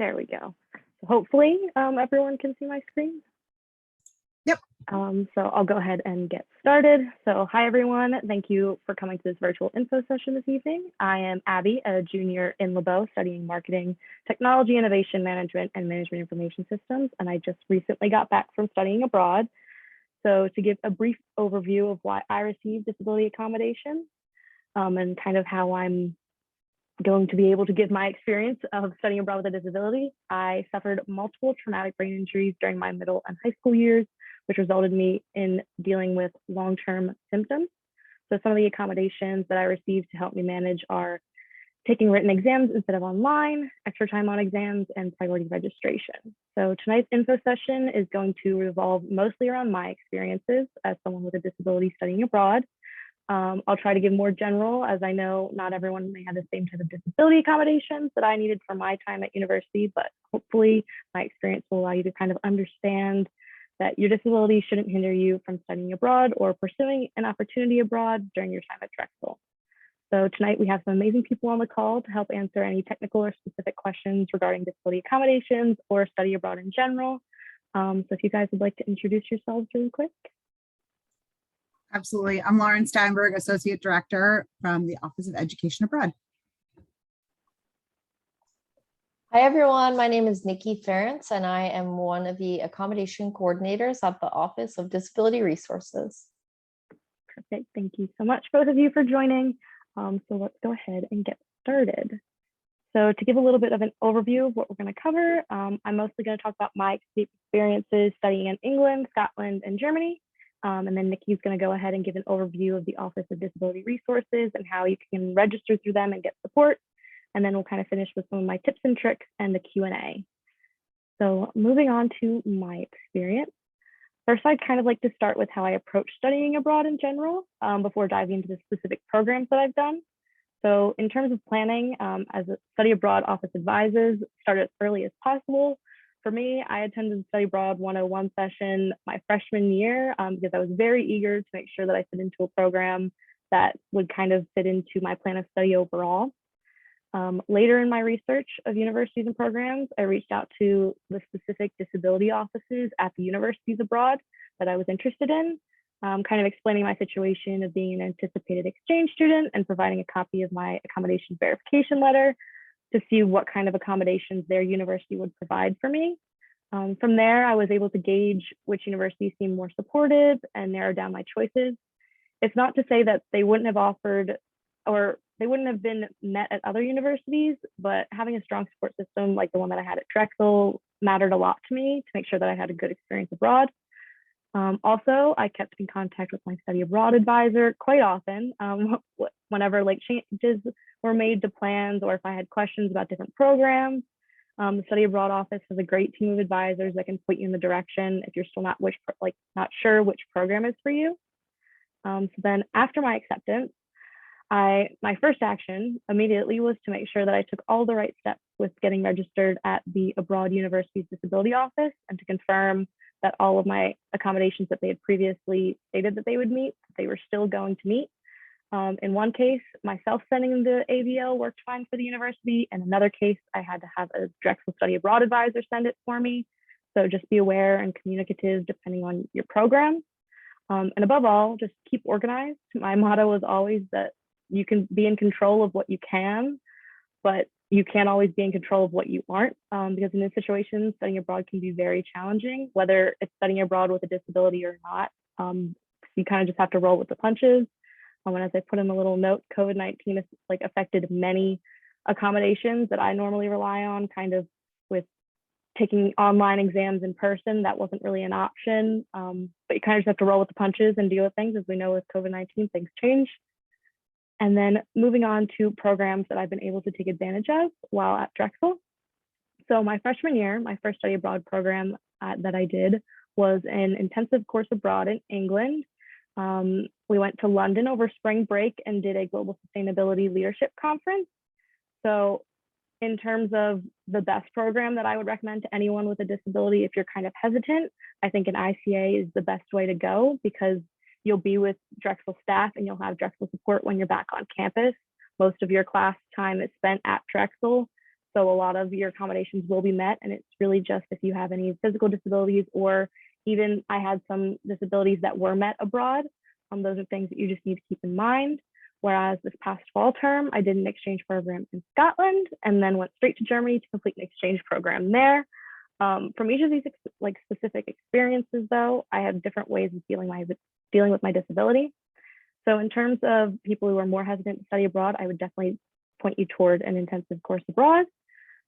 There we go. So hopefully everyone can see my screen. Yep. So I'll go ahead and get started. So hi, everyone. Thank you for coming to this virtual info session this evening. I am Abby, a junior in Lebeau studying marketing, technology, innovation management, and management information systems. And I just recently got back from studying abroad. So to give a brief overview of why I received disability accommodation and kind of how I'm going to be able to give my experience of studying abroad with a disability. I suffered multiple traumatic brain injuries during my middle and high school years, which resulted in me in dealing with long-term symptoms. So some of the accommodations that I received to help me manage are taking written exams instead of online, extra time on exams, and priority registration. So tonight's info session is going to revolve mostly around my experiences as someone with a disability studying abroad. I'll try to give more general, as I know not everyone may have the same type of disability accommodations that I needed for my time at university, but hopefully my experience will allow you to kind of understand that your disability shouldn't hinder you from studying abroad or pursuing an opportunity abroad during your time at Drexel. So tonight we have some amazing people on the call to help answer any technical or specific questions regarding disability accommodations or study abroad in general. So if you guys would like to introduce yourselves really quick. Absolutely. I'm Lauren Steinberg, Associate Director from the Office of Education Abroad. Hi, everyone. My name is Nikki Ferentz, and I am one of the accommodation coordinators at the Office of Disability Resources. Perfect. Thank you so much, both of you, for joining. So let's go ahead and get started. So to give a little bit of an overview of what we're going to cover, I'm mostly going to talk about my experiences studying in England, Scotland, and Germany. And then Nikki's going to go ahead and give an overview of the Office of Disability Resources and how you can register through them and get support. And then we'll kind of finish with some of my tips and tricks and the Q&A. So moving on to my experience. First, I'd kind of like to start with how I approach studying abroad in general before diving into the specific programs that I've done. So in terms of planning, as a study abroad office advisors, start as early as possible. For me, I attended the Study Abroad 101 session my freshman year because I was very eager to make sure that I fit into a program that would kind of fit into my plan of study overall. Later in my research of universities and programs, I reached out to the specific disability offices at the universities abroad that I was interested in, kind of explaining my situation of being an anticipated exchange student and providing a copy of my accommodation verification letter to see what kind of accommodations their university would provide for me. From there, I was able to gauge which universities seemed more supportive and narrow down my choices. It's not to say that they wouldn't have offered or they wouldn't have been met at other universities, but having a strong support system like the one that I had at Drexel mattered a lot to me to make sure that I had a good experience abroad. Also, I kept in contact with my study abroad advisor quite often whenever like changes were made to plans or if I had questions about different programs. The study abroad office has a great team of advisors that can point you in the direction if you're still not sure which program is for you. So then after my acceptance, my first action immediately was to make sure that I took all the right steps with getting registered at the Abroad University's Disability Office and to confirm that all of my accommodations that they had previously stated that they would meet, they were still going to meet. In one case, myself sending the ABL worked fine for the university. In another case, I had to have a Drexel Study Abroad advisor send it for me. So just be aware and communicative depending on your program. And above all, just keep organized. My motto was always that you can be in control of what you can, but you can't always be in control of what you aren't, because in this situation, studying abroad can be very challenging, whether it's studying abroad with a disability or not. You kind of just have to roll with the punches. And as I put in a little note, COVID-19 has affected many accommodations that I normally rely on, kind of with taking online exams in person. That wasn't really an option, but you kind of just have to roll with the punches and deal with things. As we know with COVID-19, things change. And then moving on to programs that I've been able to take advantage of while at Drexel. So my freshman year, my first study abroad program that I did was an intensive course abroad in England. We went to London over spring break and did a global sustainability leadership conference. So in terms of the best program that I would recommend to anyone with a disability, if you're kind of hesitant, I think an ICA is the best way to go because you'll be with Drexel staff and you'll have Drexel support when you're back on campus. Most of your class time is spent at Drexel. So a lot of your accommodations will be met, and it's really just if you have any physical disabilities, or even I had some disabilities that were met abroad. Those are things that you just need to keep in mind. Whereas this past fall term, I did an exchange program in Scotland and then went straight to Germany to complete an exchange program there. From each of these specific experiences, though, I have different ways of dealing with my disability. So in terms of people who are more hesitant to study abroad, I would definitely point you toward an intensive course abroad.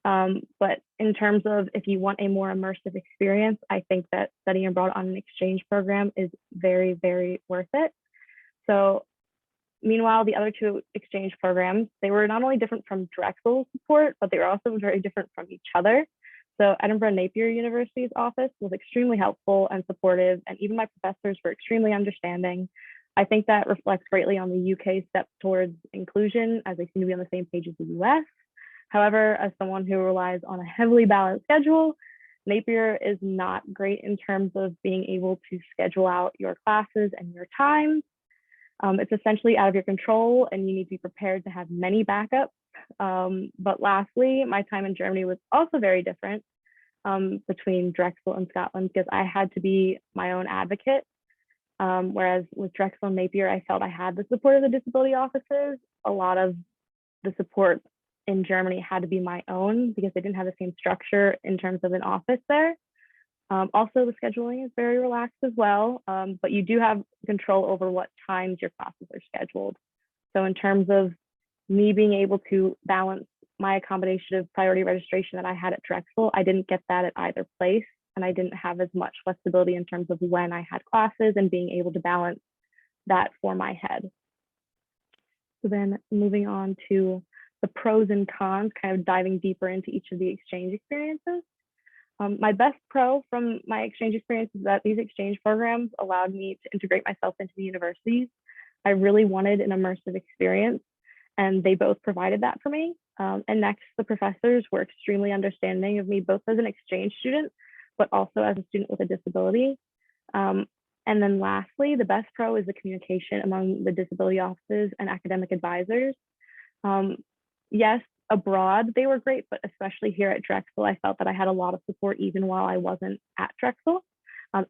But in terms of if you want a more immersive experience, I think that studying abroad on an exchange program is very, very worth it. So meanwhile, the other two exchange programs, they were not only different from Drexel support, but they were also very different from each other. So Edinburgh Napier University's office was extremely helpful and supportive, and even my professors were extremely understanding. I think that reflects greatly on the UK step towards inclusion, as they seem to be on the same page as the US. However, as someone who relies on a heavily balanced schedule, Napier is not great in terms of being able to schedule out your classes and your times. It's essentially out of your control, and you need to be prepared to have many backups. But lastly, my time in Germany was also very different between Drexel and Scotland, because I had to be my own advocate. Whereas with Drexel and Napier, I felt I had the support of the disability offices. A lot of the support in Germany had to be my own because they didn't have the same structure in terms of an office there. Also, the scheduling is very relaxed as well, but you do have control over what times your classes are scheduled. So in terms of me being able to balance my accommodation of priority registration that I had at Drexel, I didn't get that at either place, and I didn't have as much flexibility in terms of when I had classes and being able to balance that for my head. So then moving on to the pros and cons, kind of diving deeper into each of the exchange experiences. My best pro from my exchange experience is that these exchange programs allowed me to integrate myself into the universities. I really wanted an immersive experience, and they both provided that for me. And next, the professors were extremely understanding of me, both as an exchange student, but also as a student with a disability. And then lastly, the best pro is the communication among the disability offices and academic advisors. Yes, abroad, they were great, but especially here at Drexel, I felt that I had a lot of support even while I wasn't at Drexel.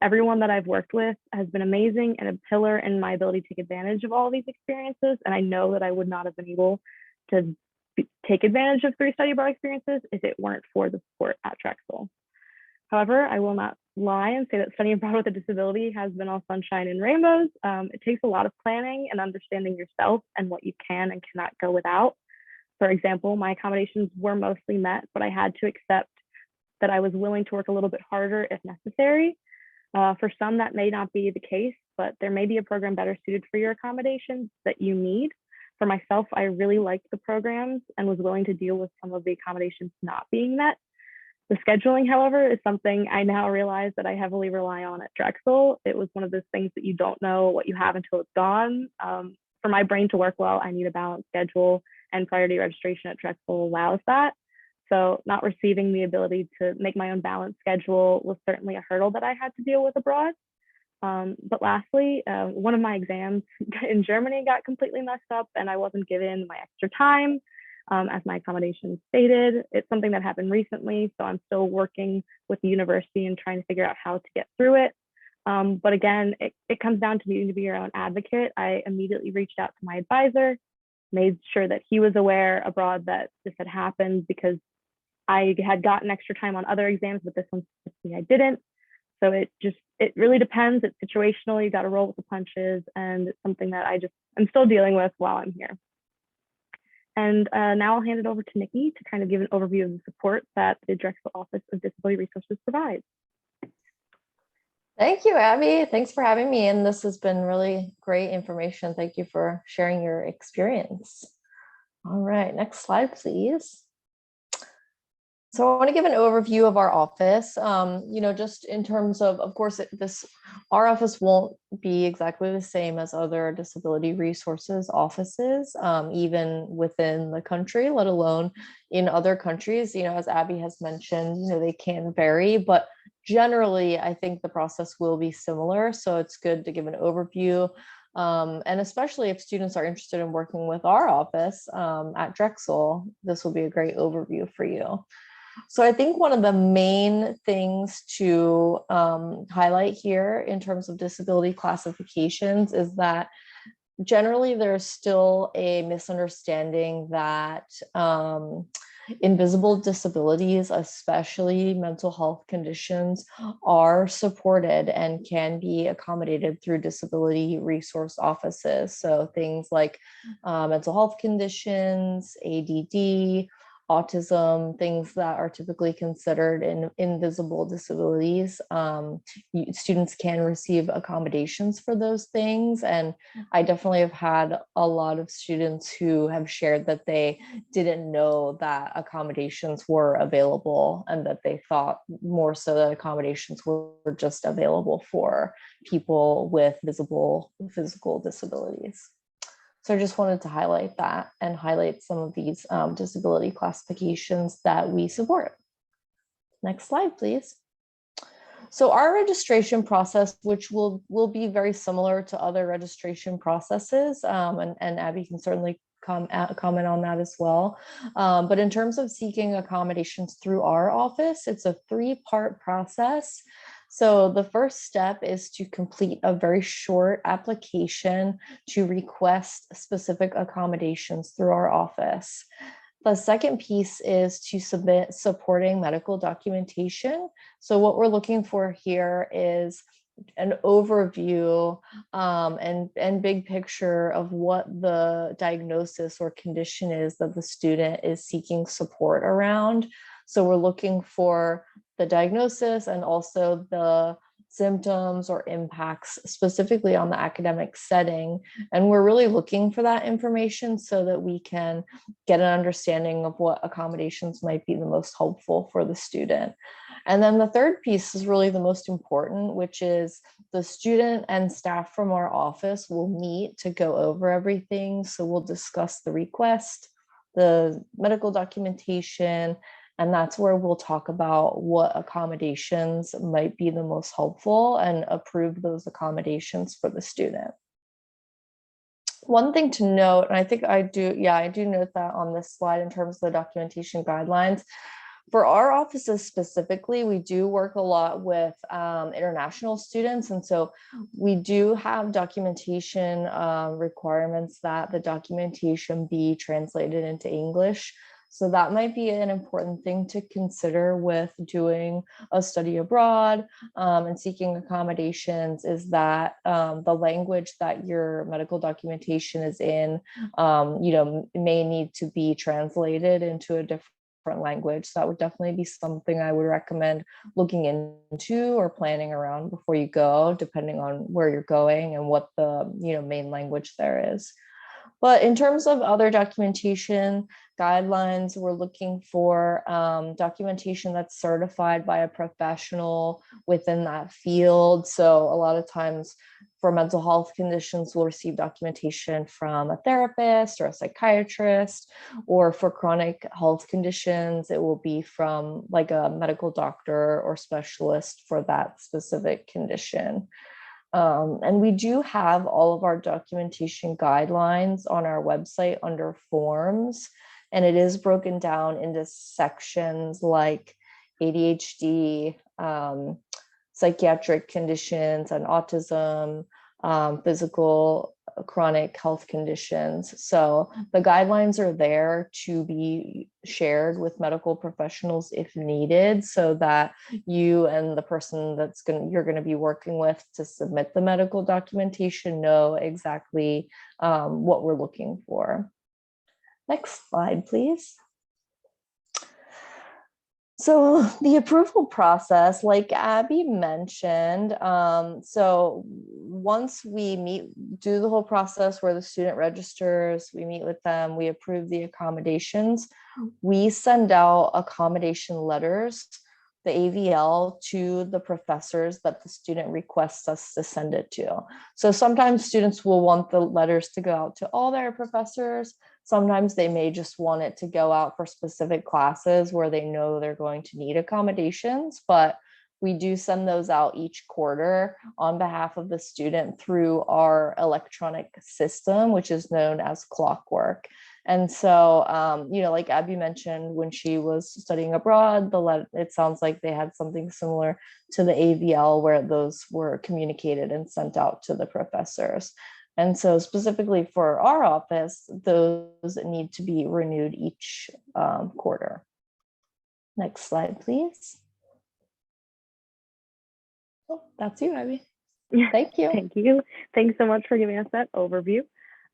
Everyone that I've worked with has been amazing and a pillar in my ability to take advantage of all these experiences. And I know that I would not have been able to take advantage of 3 study abroad experiences if it weren't for the support at Drexel. However, I will not lie and say that studying abroad with a disability has been all sunshine and rainbows. It takes a lot of planning and understanding yourself and what you can and cannot go without. For example, my accommodations were mostly met, but I had to accept that I was willing to work a little bit harder if necessary. For some, that may not be the case, but there may be a program better suited for your accommodations that you need. For myself, I really liked the programs and was willing to deal with some of the accommodations not being met. The scheduling, however, is something I now realize that I heavily rely on at Drexel. It was one of those things that you don't know what you have until it's gone. For my brain to work well, I need a balanced schedule, and priority registration at Drexel allows that. So not receiving the ability to make my own balanced schedule was certainly a hurdle that I had to deal with abroad. But lastly, one of my exams in Germany got completely messed up, and I wasn't given my extra time, as my accommodation stated. It's something that happened recently, so I'm still working with the university and trying to figure out how to get through it. But again, it comes down to needing to be your own advocate. I immediately reached out to my advisor, made sure that he was aware abroad that this had happened, because I had gotten extra time on other exams, but this one specifically I didn't. So it really depends. It's situational. You got to roll with the punches, and it's something that I'm still dealing with while I'm here. And now I'll hand it over to Nikki to kind of give an overview of the support that the Drexel Office of Disability Resources provides. Thank you, Abby. Thanks for having me. And this has been really great information. Thank you for sharing your experience. All right, next slide, please. So I want to give an overview of our office, just in terms of course, our office won't be exactly the same as other disability resources offices, even within the country, let alone in other countries. As Abby has mentioned, they can vary, but generally, I think the process will be similar. So it's good to give an overview And especially if students are interested in working with our office at Drexel, this will be a great overview for you. So I think one of the main things to highlight here in terms of disability classifications is that generally there's still a misunderstanding that invisible disabilities, especially mental health conditions, are supported and can be accommodated through disability resource offices. So things like mental health conditions, ADD, autism, things that are typically considered invisible disabilities. Students can receive accommodations for those things. And I definitely have had a lot of students who have shared that they didn't know that accommodations were available and that they thought more so that accommodations were just available for people with visible physical disabilities. So I just wanted to highlight that and highlight some of these disability classifications that we support. Next slide, please. So our registration process, which will be very similar to other registration processes, and Abby can certainly comment on that as well. But in terms of seeking accommodations through our office, it's a 3-part process. So the first step is to complete a very short application to request specific accommodations through our office. The second piece is to submit supporting medical documentation. So what we're looking for here is an overview and big picture of what the diagnosis or condition is that the student is seeking support around. So we're looking for the diagnosis and also the symptoms or impacts specifically on the academic setting. And we're really looking for that information so that we can get an understanding of what accommodations might be the most helpful for the student. And then the third piece is really the most important, which is the student and staff from our office will meet to go over everything. So we'll discuss the request, the medical documentation, and that's where we'll talk about what accommodations might be the most helpful and approve those accommodations for the student. One thing to note, and I think I do note that on this slide in terms of the documentation guidelines. For our offices specifically, we do work a lot with international students. And so we do have documentation requirements that the documentation be translated into English. So that might be an important thing to consider with doing a study abroad and seeking accommodations, is that the language that your medical documentation is in, may need to be translated into a different language. So that would definitely be something I would recommend looking into or planning around before you go, depending on where you're going and what the main language there is. But in terms of other documentation guidelines, we're looking for documentation that's certified by a professional within that field. So a lot of times for mental health conditions, we'll receive documentation from a therapist or a psychiatrist, or for chronic health conditions, it will be from like a medical doctor or specialist for that specific condition. And we do have all of our documentation guidelines on our website under forms, and it is broken down into sections like ADHD, psychiatric conditions, and autism, physical chronic health conditions. So the guidelines are there to be shared with medical professionals if needed, so that you and the person you're going to be working with to submit the medical documentation know exactly what we're looking for. Next slide, please. So the approval process, like Abby mentioned, so once we do the whole process where the student registers, we meet with them, we approve the accommodations, we send out accommodation letters, the AVL, to the professors that the student requests us to send it to. So sometimes students will want the letters to go out to all their professors. Sometimes they may just want it to go out for specific classes where they know they're going to need accommodations, but we do send those out each quarter on behalf of the student through our electronic system, which is known as Clockwork. And so, like Abby mentioned, when she was studying abroad, it sounds like they had something similar to the AVL where those were communicated and sent out to the professors. And so specifically for our office, those need to be renewed each quarter. Next slide, please. Oh, that's you, Abby. Thank you. Thank you. Thanks so much for giving us that overview.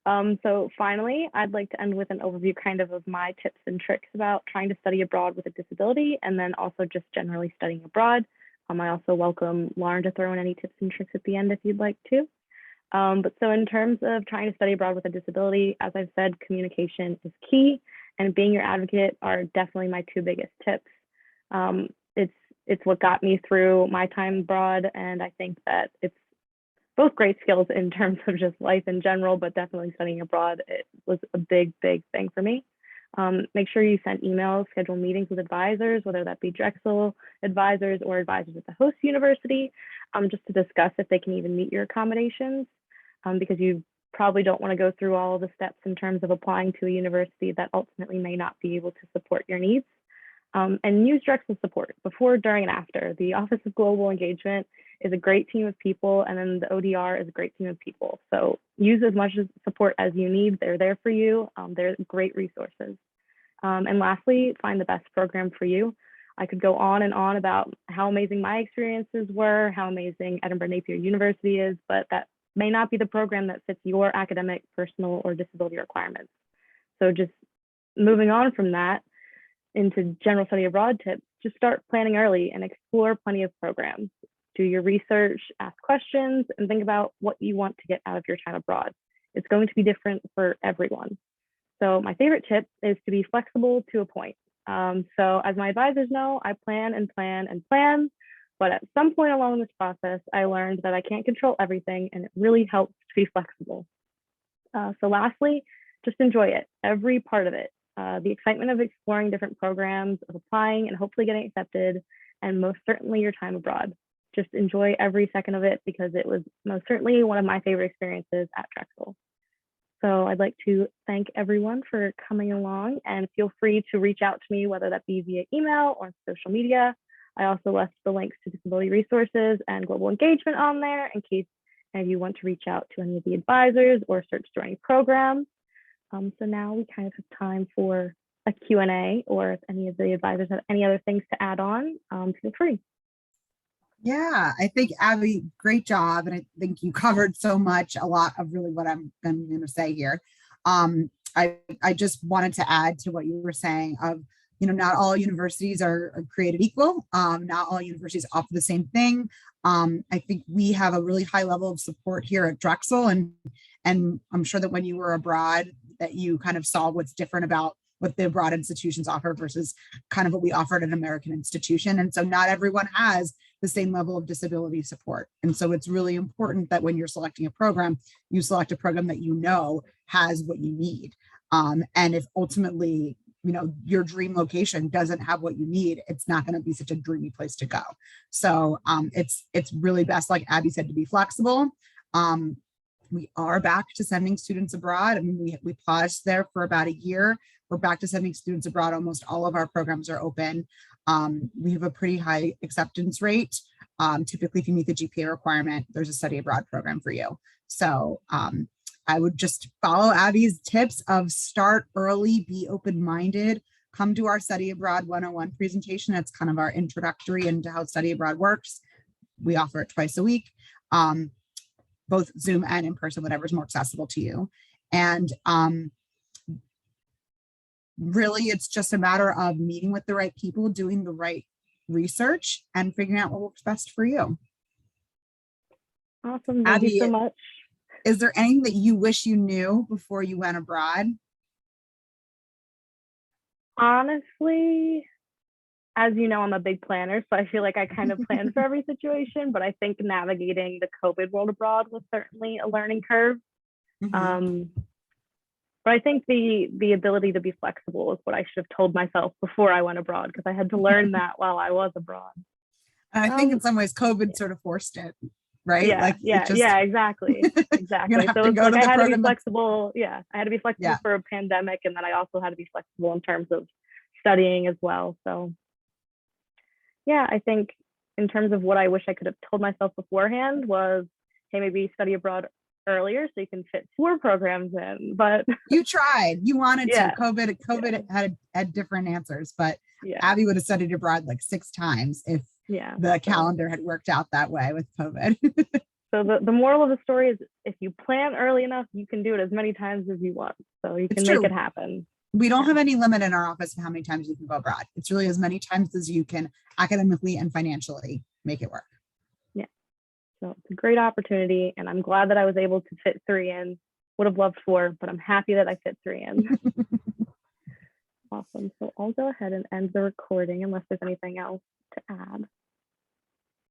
So finally, I'd like to end with an overview kind of my tips and tricks about trying to study abroad with a disability, and then also just generally studying abroad. I also welcome Lauren to throw in any tips and tricks at the end if you'd like to. But so in terms of trying to study abroad with a disability, as I've said, communication is key, and being your advocate are definitely my two biggest tips. It's what got me through my time abroad, and I think that it's both great skills in terms of just life in general, but definitely studying abroad, it was a big thing for me. Make sure you send emails, schedule meetings with advisors, whether that be Drexel advisors or advisors at the host university, just to discuss if they can even meet your accommodations, because you probably don't want to go through all of the steps in terms of applying to a university that ultimately may not be able to support your needs. And use Drexel support before, during, and after. The Office of Global Engagement is a great team of people, and then the ODR is a great team of people. So use as much support as you need. They're there for you. They're great resources. And lastly, find the best program for you. I could go on and on about how amazing my experiences were, how amazing Edinburgh Napier University is, but that may not be the program that fits your academic, personal, or disability requirements. So just moving on from that into general study abroad tips, just start planning early and explore plenty of programs. Do your research, ask questions, and think about what you want to get out of your time abroad. It's going to be different for everyone. So my favorite tip is to be flexible to a point. So as my advisors know, I plan and plan and plan, but at some point along this process, I learned that I can't control everything, and it really helps to be flexible. So lastly, just enjoy it, every part of it. The excitement of exploring different programs, of applying and hopefully getting accepted, and most certainly your time abroad. Just enjoy every second of it, because it was most certainly one of my favorite experiences at Drexel. So I'd like to thank everyone for coming along, and feel free to reach out to me, whether that be via email or social media. I also left the links to disability resources and global engagement on there in case any of you want to reach out to any of the advisors or search through any programs. So now we kind of have time for a Q&A, or if any of the advisors have any other things to add on, feel free. Yeah, I think Abby, great job. And I think you covered so much, a lot of really what I'm going to say here. I just wanted to add to what you were saying of, not all universities are created equal. Not all universities offer the same thing. I think we have a really high level of support here at Drexel, and I'm sure that when you were abroad that you kind of saw what's different about what the abroad institutions offer versus kind of what we offer at an American institution. And so not everyone has the same level of disability support. And so it's really important that when you're selecting a program, you select a program that has what you need. And if ultimately, your dream location doesn't have what you need, it's not going to be such a dreamy place to go. So it's really best, like Abby said, to be flexible. We are back to sending students abroad. I mean, we paused there for about a year. We're back to sending students abroad. Almost all of our programs are open. We have a pretty high acceptance rate. Typically, if you meet the GPA requirement, there's a study abroad program for you. So I would just follow Abby's tips of start early, be open-minded, come to our Study Abroad 101 presentation. That's kind of our introductory into how study abroad works. We offer it twice a week, both Zoom and in person, whatever's more accessible to you. And really, it's just a matter of meeting with the right people, doing the right research, and figuring out what works best for you. Awesome. Thank Abby, you so much. Is there anything that you wish you knew before you went abroad? Honestly, as you know, I'm a big planner, so I feel like I kind of plan for every situation, but I think navigating the COVID world abroad was certainly a learning curve. Mm-hmm. But I think the ability to be flexible is what I should have told myself before I went abroad, because I had to learn that while I was abroad. And I think in Um, some ways COVID sort of forced it, right? Yeah, Like yeah, it just, yeah, exactly. you're Exactly. gonna have So to it's go like to I the had to be program. flexible. Yeah, I had to be flexible Yeah, for a pandemic, and then I also had to be flexible in terms of studying as well. So yeah, I think in terms of what I wish I could have told myself beforehand was, hey, maybe study abroad earlier so you can fit 4 programs in. But you tried, you wanted to. yeah, COVID had different answers, but yeah, Abby would have studied abroad like 6 times if yeah. the So, calendar had worked out that way with COVID. so the moral of the story is if you plan early enough, you can do it as many times as you want. So you It's can make true. it happen. We don't Yeah. have any limit in our office of how many times you can go abroad. It's really as many times as you can academically and financially make it work. Yeah. So it's a great opportunity, and I'm glad that I was able to fit 3 in. Would have loved 4, but I'm happy that I fit 3 in. Awesome. So I'll go ahead and end the recording unless there's anything else to add.